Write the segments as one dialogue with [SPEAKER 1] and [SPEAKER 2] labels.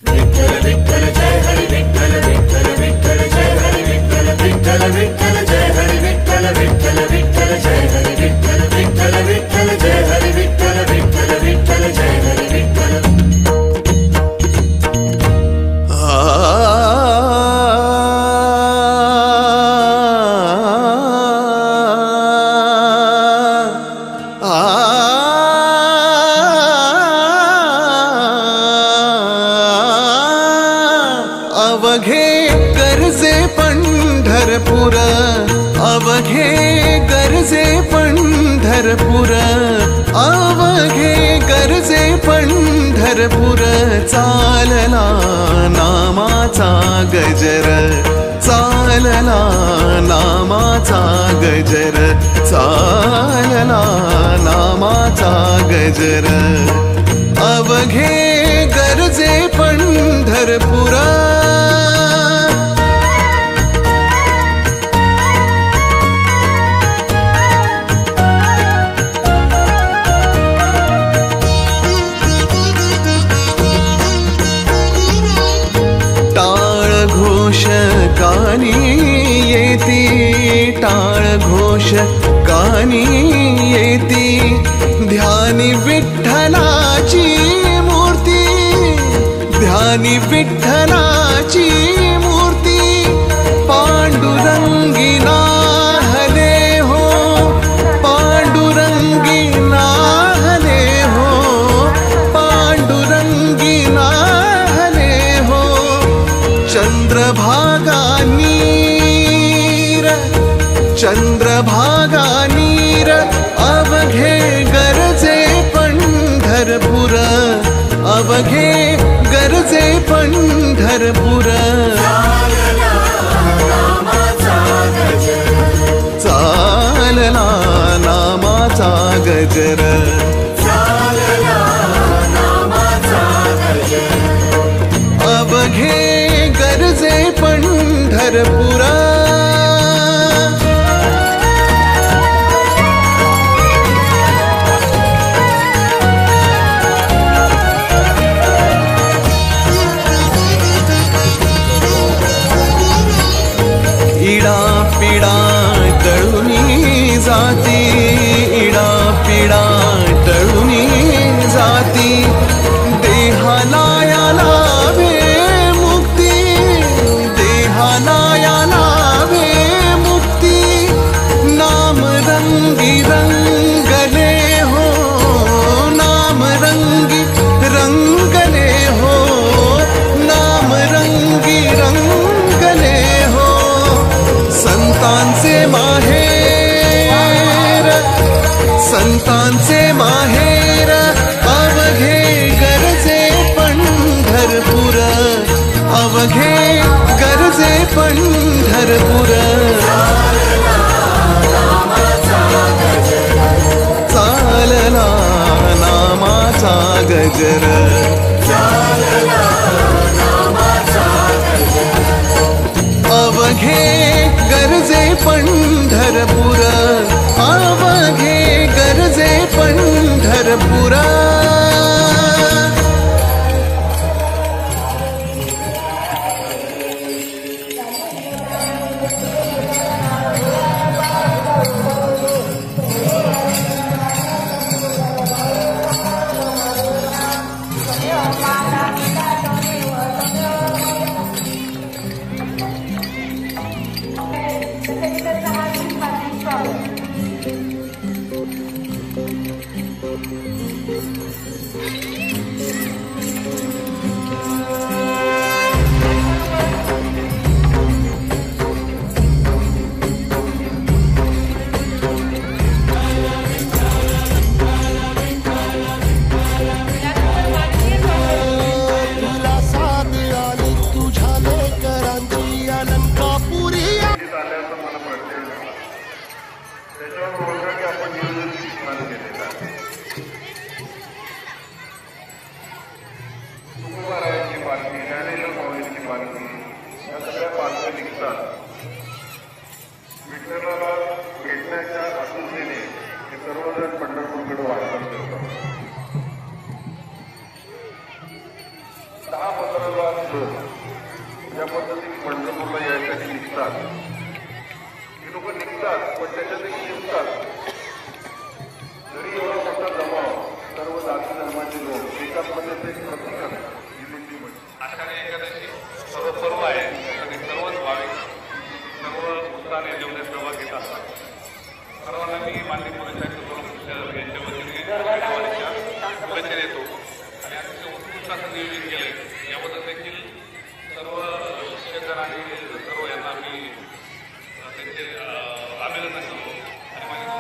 [SPEAKER 1] विठ्ठल विठ्ठल जय हरी विठ्ठल विठ्ठल विठ्ठल जय हरी विठ्ठल विठ्ठल विठ्ठल जय हरी विठ्ठल विठ्ठल विठ्ठल जय हरी विठ्ठल विठ्ठल विठ्ठल जय हरी विठ्ठल विठ्ठल विठ्ठल जय हरी विठ्ठल।
[SPEAKER 2] अवघे गरजे पंढरपूर, अवघे गरजे पंढरपूर, अवघे गरजे पंढरपूर, चालला नामाचा गजर, चालला नामाचा गजर, चालला नामाचा गजर, अवघे गरजे पंढरपूर। टाळ घोष कानी येती, टाळ घोष कानी येती, ध्यानी विठ्ठलाची मूर्ती, ध्यानी विठ्ठलाची मूर्ती, पांडुरंगी नाहले हो, पांडुरंगी नाहले हो, पांडुरंगी नाहले हो, चंद्रभागा नीर, चंद्रभागा नीर, अवघे गरजे पंढरपूर, अवघे गरजे पंढरपूर, चालला नामाचा गजर, चालला नामाचा गजर, अवघे गरजे पंढरपूर। इडा पिडा टळूनी जाती, इडा पिडा टळूनी जाती, देहाला या लाभे मुक्ती, देहाला या लाभे मुक्ती, नाम रंगी रंगले हो, नाम रंगी रंगले हो, नाम रंगी रंगले हो, संतांचे माहेर, संतांचे माहेर, अवघे गरजे पंढरपूर, अवघे गरजे पंढरपूर, चालला नामाचा गजर, अवघे गरजे पंढरपूर, अवघे गरजे पंढरपूर।
[SPEAKER 3] 10-15 लोक ज्या पद्धतीने पंढरपूरला यायसाठी निघतात, हे लोक निघतात पण त्याच्यात एक शिरतात. जरी एवढा मोठा जमाव सर्व जाती धर्माचे लोक एकाच मध्ये ते प्रतीक आषाढी एकादशी सर्व पर्व आहे. त्यासाठी सर्वच भाविक सर्व उत्साहाने जेवढे सहभाग घेत असतात. सर्वांना मी मान्य पोलीस आयुक्त यांच्या वतीने शुभेच्छा देतो आणि अतिशय उत्कृष्ट असं नियोजन केलंय. याबद्दल देखील सर्व शिक्षकगण आणि सर्व यांना मी त्यांचे अभिनंदन करतो आणि माझे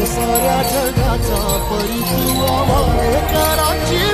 [SPEAKER 4] साऱ्या जगाचा परिचय कराची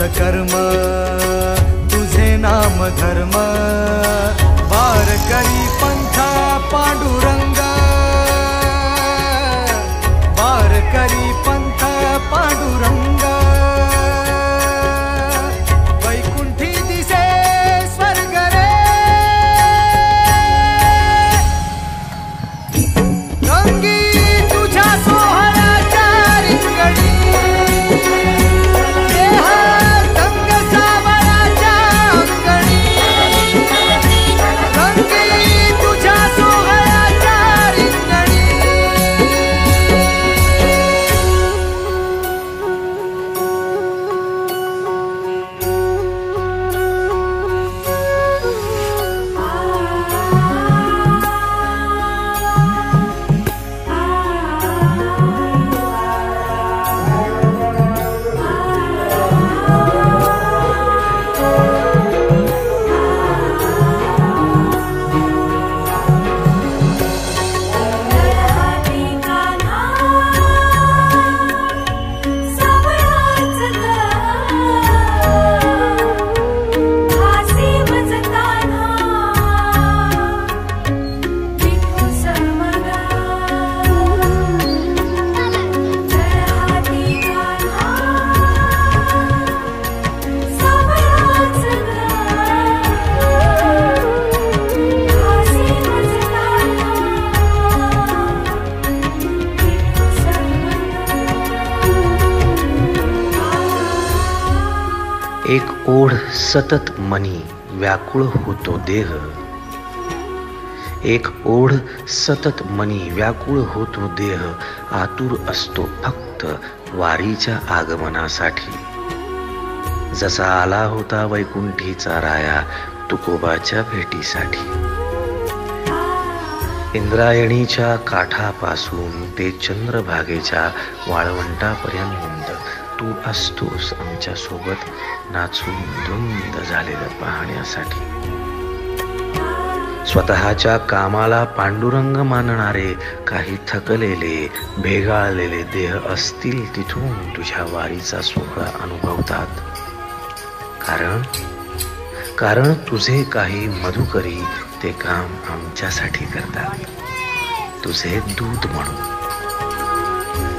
[SPEAKER 5] कर्म तुझे नाम धर्म वारकरी पंथा पांडुरंग वारकरी पंथा पांडुरंग वैकुंठी दिसे स्वर्ग रे रंगी तुझ्या सोहळ्याच्या रिंगणी
[SPEAKER 6] एक ओढ सतत मनी व्याकुळ होतो देह एक ओढ सतत मनी व्याकुळ होतो देह आतुर असतो फक्त वारीच्या आगमनासाठी जसा आला होता वैकुंठीचा राया तुकोबाच्या भेटीसाठी इंद्रायणीच्या काठापासून ते चंद्रभागेच्या वाळवंटापर्यंत तू असतोस आमच्या सोबत नाचून धुंद झालेलं पाहण्यासाठी स्वतःच्या कामाला पांडुरंग मानणारे काही थकलेले भेगाळलेले देह असतील तिथून तुझ्या वारीचा सोहळा अनुभवतात कारण तुझे काही मधुकरी ते काम आमच्यासाठी करतात तुझे दूत म्हणून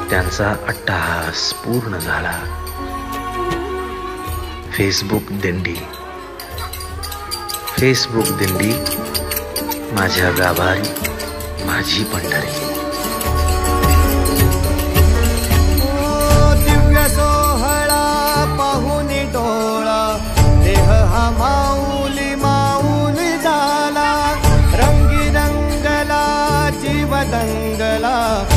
[SPEAKER 6] त्यांचा अट्टहास पूर्ण झाला फेसबुक दिंडी माझ्या गाभारी माझी पंढरी
[SPEAKER 5] दिव्य सोहळा पाहून डोळा देह हा माऊन झाला रंगी रंगला जीव दंगला